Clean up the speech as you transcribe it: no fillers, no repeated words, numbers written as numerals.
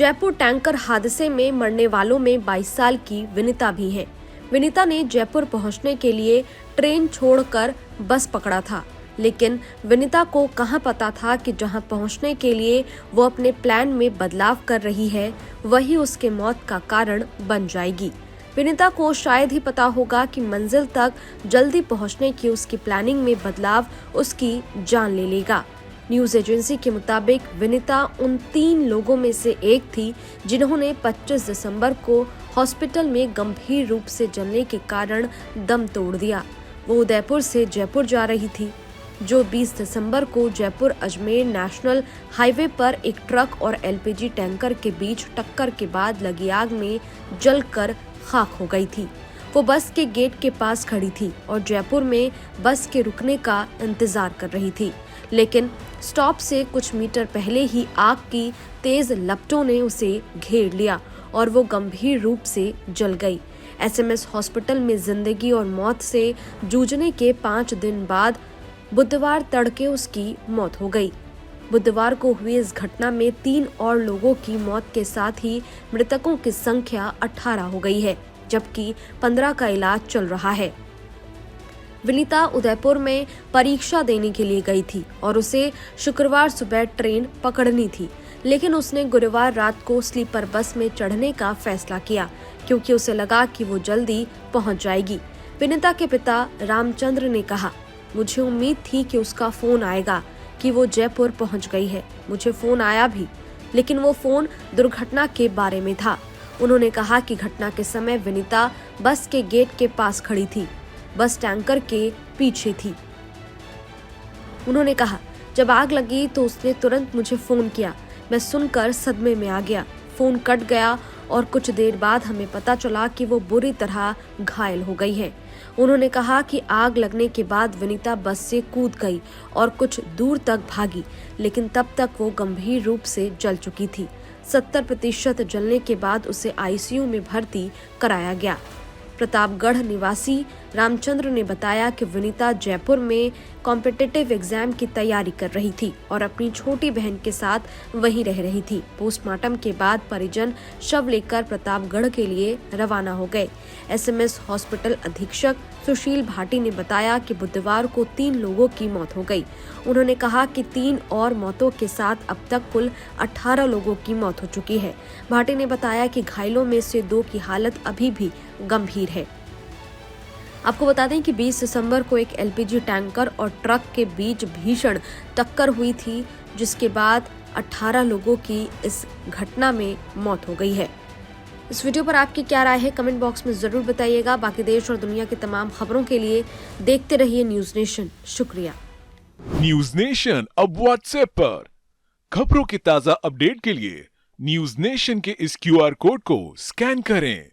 Jaipur tanker हादसे में मरने वालों में 22 साल की विनीता भी है। विनीता ने जयपुर पहुंचने के लिए ट्रेन छोड़कर बस पकड़ा था, लेकिन विनीता को कहां पता था कि जहां पहुंचने के लिए वो अपने प्लान में बदलाव कर रही है, वही उसके मौत का कारण बन जाएगी। विनीता को शायद ही पता होगा कि मंजिल तक जल्दी पहुंचने की उसकी प्लानिंग में बदलाव उसकी जान ले लेगा। न्यूज एजेंसी के मुताबिक विनीता उन 3 लोगों में से एक थी जिन्होंने 25 दिसंबर को हॉस्पिटल में गंभीर रूप से जलने के कारण दम तोड़ दिया। वो उदयपुर से जयपुर जा रही थी, जो 20 दिसंबर को जयपुर अजमेर नेशनल हाईवे पर एक ट्रक और एलपीजी टैंकर के बीच टक्कर के बाद लगी आग में जलकर खाक हो गई थी। वो बस के गेट के पास खड़ी थी और जयपुर में बस के रुकने का इंतजार कर रही थी, लेकिन स्टॉप से कुछ मीटर पहले ही आग की तेज लपटों ने उसे घेर लिया और वो गंभीर रूप से जल गई। एसएमएस हॉस्पिटल में जिंदगी और मौत से जूझने के 5 दिन बाद बुधवार तड़के उसकी मौत हो गई। बुधवार को हुई इस घटना में 3 और लोगों की मौत के साथ ही मृतकों की संख्या 18 हो गई है, जबकि 15 का इलाज चल रहा है। विनीता उदयपुर में परीक्षा देने के लिए गई थी और उसे शुक्रवार सुबह ट्रेन पकड़नी थी, लेकिन उसने गुरुवार रात को स्लीपर बस में चढ़ने का फैसला किया क्योंकि उसे लगा कि वो जल्दी पहुंच जाएगी। विनीता के पिता रामचंद्र ने कहा, मुझे उम्मीद थी कि उसका फोन आएगा कि वो जयपुर पहुंच गई है। मुझे फोन आया भी, लेकिन वो फोन दुर्घटना के बारे में था। उन्होंने कहा कि घटना के समय विनीता बस के गेट के पास खड़ी थी, बस टैंकर के पीछे थी। उन्होंने कहा, जब आग लगी तो उसने तुरंत मुझे फोन किया। मैं सुनकर सदमे में आ गया। फोन कट गया और कुछ देर बाद हमें पता चला कि वो बुरी तरह घायल हो गई है। उन्होंने कहा कि आग लगने के बाद विनीता बस से कूद गई और कुछ दूर तक भागी, लेकिन तब तक वो गंभीर रूप से जल चुकी थी। 70% जलने के बाद उसे आईसीयू में भर्ती कराया गया। प्रतापगढ़ निवासी रामचंद्र ने बताया कि विनीता जयपुर में कॉम्पिटिटिव एग्जाम की तैयारी कर रही थी और अपनी छोटी बहन के साथ वहीं रह रही थी। पोस्टमार्टम के बाद परिजन शव लेकर प्रतापगढ़ के लिए रवाना हो गए। एसएमएस हॉस्पिटल अधीक्षक सुशील भाटी ने बताया कि बुधवार को 3 लोगों की मौत हो गई। उन्होंने कहा कि 3 और मौतों के साथ अब तक कुल 18 लोगों की मौत हो चुकी है। भाटी ने बताया कि घायलों में से 2 की हालत अभी भी गंभीर है। आपको बता दें कि 20 दिसंबर को एक एलपीजी टैंकर और ट्रक के बीच भीषण टक्कर हुई थी, जिसके बाद 18 लोगों की इस घटना में मौत हो गई है। इस वीडियो पर आपकी क्या राय है, कमेंट बॉक्स में जरूर बताइएगा। बाकी देश और दुनिया की तमाम खबरों के लिए देखते रहिए न्यूज नेशन। शुक्रिया। न्यूज नेशन अब व्हाट्सएप पर खबरों की ताजा अपडेट के लिए न्यूज नेशन के इस क्यूआर कोड को स्कैन करें।